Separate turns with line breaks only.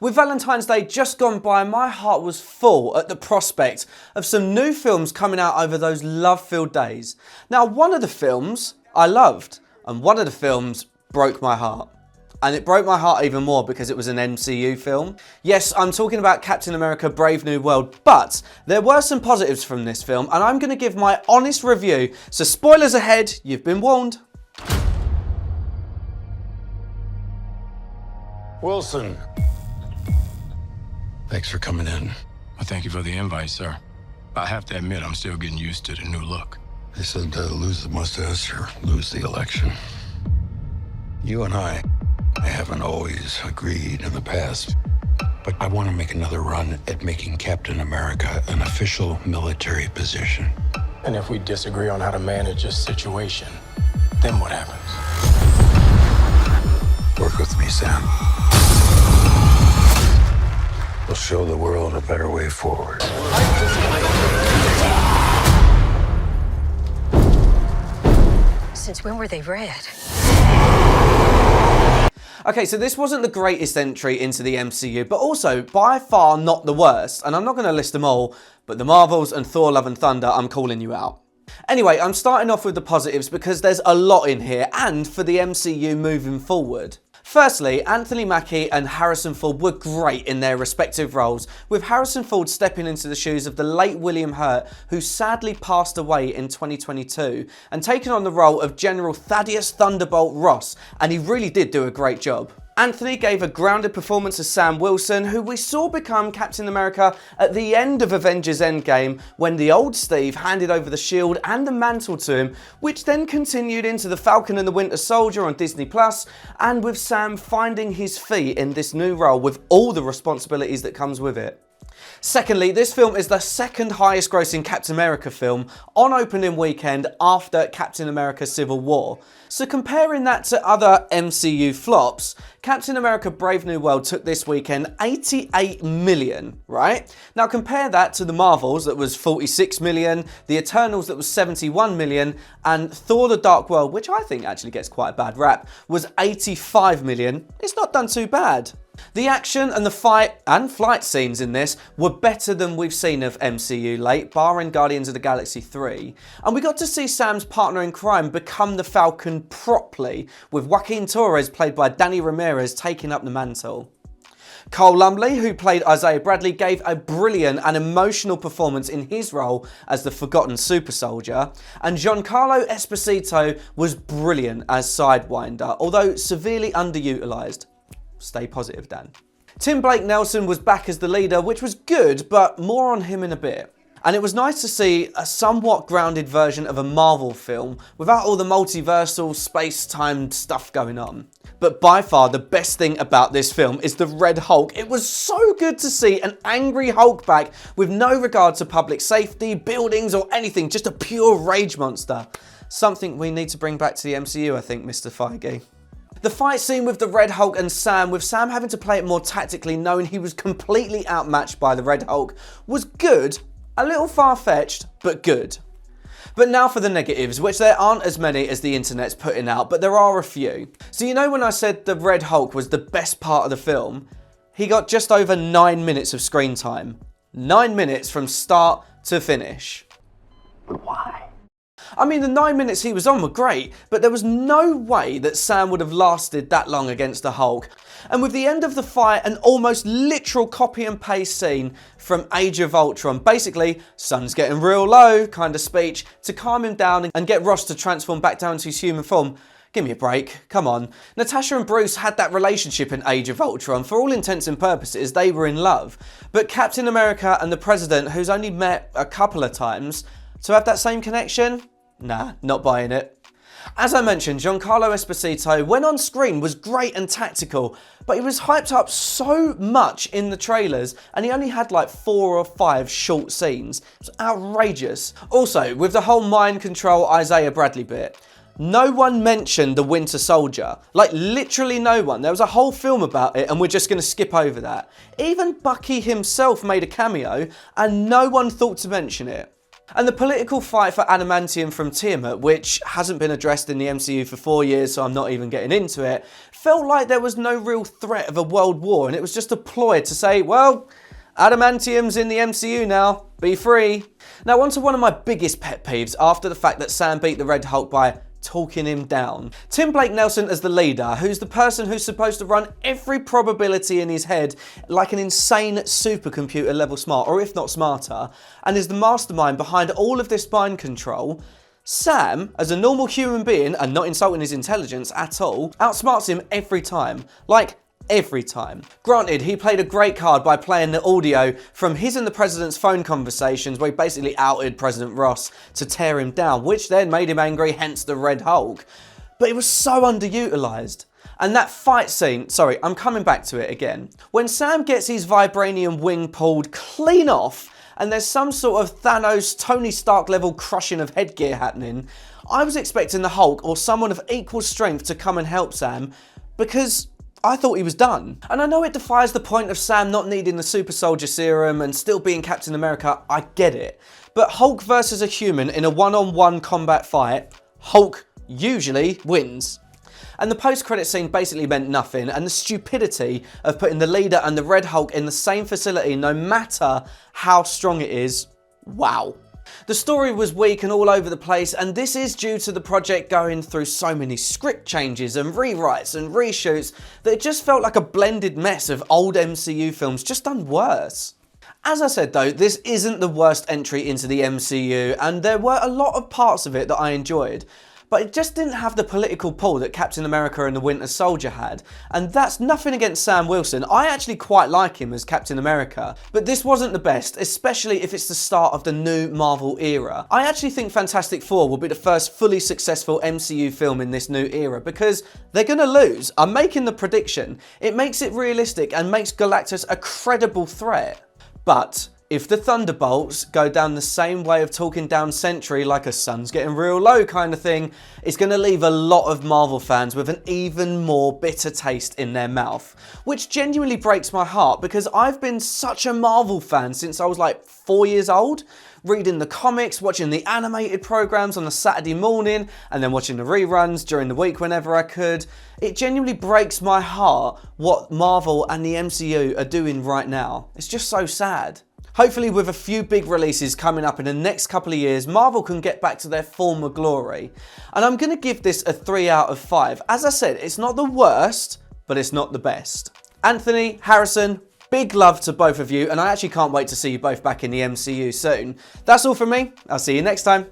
With Valentine's Day just gone by, my heart was full at the prospect of some new films coming out over those love-filled days. Now, one of the films I loved, and one of the films broke my heart. And it broke my heart even more because it was an MCU film. Yes, I'm talking about Captain America: Brave New World, but there were some positives from this film, and I'm going to give my honest review, so spoilers ahead, you've been warned.
Wilson. Thanks for coming in.
Well, thank you for the invite, sir. I have to admit, I'm still getting used to the new look.
They said lose the mustache or lose the election. You and I haven't always agreed in the past, but I want to make another run at making Captain America an official military position.
And if we disagree on how to manage this situation, then what happens?
Work with me, Sam. We'll show the world a better way forward.
Since when were they red?
Okay, so this wasn't the greatest entry into the MCU, but also by far not the worst. And I'm not going to list them all, but the Marvels and Thor: Love and Thunder, I'm calling you out. Anyway, I'm starting off with the positives because there's a lot in here, and for the MCU moving forward. Firstly, Anthony Mackie and Harrison Ford were great in their respective roles, with Harrison Ford stepping into the shoes of the late William Hurt, who sadly passed away in 2022, and taking on the role of General Thaddeus Thunderbolt Ross, and he really did do a great job. Anthony gave a grounded performance as Sam Wilson, who we saw become Captain America at the end of Avengers Endgame when the old Steve handed over the shield and the mantle to him, which then continued into The Falcon and the Winter Soldier on Disney+, and with Sam finding his feet in this new role with all the responsibilities that comes with it. Secondly, this film is the second highest grossing Captain America film on opening weekend after Captain America: Civil War. So comparing that to other MCU flops, Captain America: Brave New World took this weekend 88 million, right? Now compare that to the Marvels that was 46 million, the Eternals that was 71 million, and Thor: The Dark World, which I think actually gets quite a bad rap, was 85 million. It's not done too bad. The action and the fight and flight scenes in this were better than we've seen of MCU late, barring Guardians of the Galaxy 3. And we got to see Sam's partner in crime become the Falcon properly, with Joaquin Torres, played by Danny Ramirez, taking up the mantle. Cole Lumley, who played Isaiah Bradley, gave a brilliant and emotional performance in his role as the forgotten super soldier, and Giancarlo Esposito was brilliant as Sidewinder, although severely underutilised. Stay positive, Dan. Tim Blake Nelson was back as the leader, which was good, but more on him in a bit. And it was nice to see a somewhat grounded version of a Marvel film without all the multiversal, space-time stuff going on. But by far the best thing about this film is the Red Hulk. It was so good to see an angry Hulk back with no regard to public safety, buildings or anything, just a pure rage monster. Something we need to bring back to the MCU, I think, Mr. Feige. The fight scene with the Red Hulk and Sam, with Sam having to play it more tactically, knowing he was completely outmatched by the Red Hulk, was good. A little far-fetched, but good. But now for the negatives, which there aren't as many as the internet's putting out, but there are a few. So you know when I said the Red Hulk was the best part of the film? He got just over 9 minutes of screen time. 9 minutes from start to finish.
Why?
I mean, the 9 minutes he was on were great, but there was no way that Sam would have lasted that long against the Hulk. And with the end of the fight, an almost literal copy and paste scene from Age of Ultron, basically, sun's getting real low kind of speech to calm him down and get Ross to transform back down to his human form. Give me a break, come on. Natasha and Bruce had that relationship in Age of Ultron. For all intents and purposes, they were in love. But Captain America and the President, who's only met a couple of times, to have that same connection? Nah, not buying it. As I mentioned, Giancarlo Esposito, when on screen, was great and tactical, but he was hyped up so much in the trailers, and he only had like 4 or 5 short scenes. It was outrageous. Also, with the whole mind control Isaiah Bradley bit, no one mentioned the Winter Soldier. Like, literally no one. There was a whole film about it, and we're just going to skip over that. Even Bucky himself made a cameo, and no one thought to mention it. And the political fight for adamantium from Tiamat, which hasn't been addressed in the MCU for 4 years, so I'm not even getting into it, felt like there was no real threat of a world war, and it was just a ploy to say, well, adamantium's in the MCU now, be free. Now on to one of my biggest pet peeves after the fact that Sam beat the Red Hulk by talking him down. Tim Blake Nelson as the leader, who's the person who's supposed to run every probability in his head like an insane supercomputer level smart, or if not smarter, and is the mastermind behind all of this mind control. Sam, as a normal human being, and not insulting his intelligence at all, outsmarts him every time. Like, every time. Granted, he played a great card by playing the audio from his and the president's phone conversations where he basically outed President Ross to tear him down, which then made him angry, hence the Red Hulk. But it was so underutilised. And that fight scene, sorry, I'm coming back to it again. When Sam gets his vibranium wing pulled clean off and there's some sort of Thanos, Tony Stark level crushing of headgear happening, I was expecting the Hulk or someone of equal strength to come and help Sam, because I thought he was done. And I know it defies the point of Sam not needing the super soldier serum and still being Captain America, I get it. But Hulk versus a human in a one-on-one combat fight, Hulk usually wins. And the post-credit scene basically meant nothing, and the stupidity of putting the leader and the Red Hulk in the same facility no matter how strong it is, wow. The story was weak and all over the place, and this is due to the project going through so many script changes and rewrites and reshoots that it just felt like a blended mess of old MCU films just done worse. As I said though, this isn't the worst entry into the MCU, and there were a lot of parts of it that I enjoyed. But it just didn't have the political pull that Captain America and the Winter Soldier had. And that's nothing against Sam Wilson, I actually quite like him as Captain America. But this wasn't the best, especially if it's the start of the new Marvel era. I actually think Fantastic Four will be the first fully successful MCU film in this new era, because they're gonna lose. I'm making the prediction. It makes it realistic and makes Galactus a credible threat. But if the Thunderbolts go down the same way of talking down Sentry, like a sun's getting real low kind of thing, it's going to leave a lot of Marvel fans with an even more bitter taste in their mouth. Which genuinely breaks my heart, because I've been such a Marvel fan since I was like 4 years old. Reading the comics, watching the animated programs on a Saturday morning, and then watching the reruns during the week whenever I could. It genuinely breaks my heart what Marvel and the MCU are doing right now. It's just so sad. Hopefully with a few big releases coming up in the next couple of years, Marvel can get back to their former glory. And I'm going to give this a 3 out of 5. As I said, it's not the worst, but it's not the best. Anthony, Harrison, big love to both of you, and I actually can't wait to see you both back in the MCU soon. That's all from me. I'll see you next time.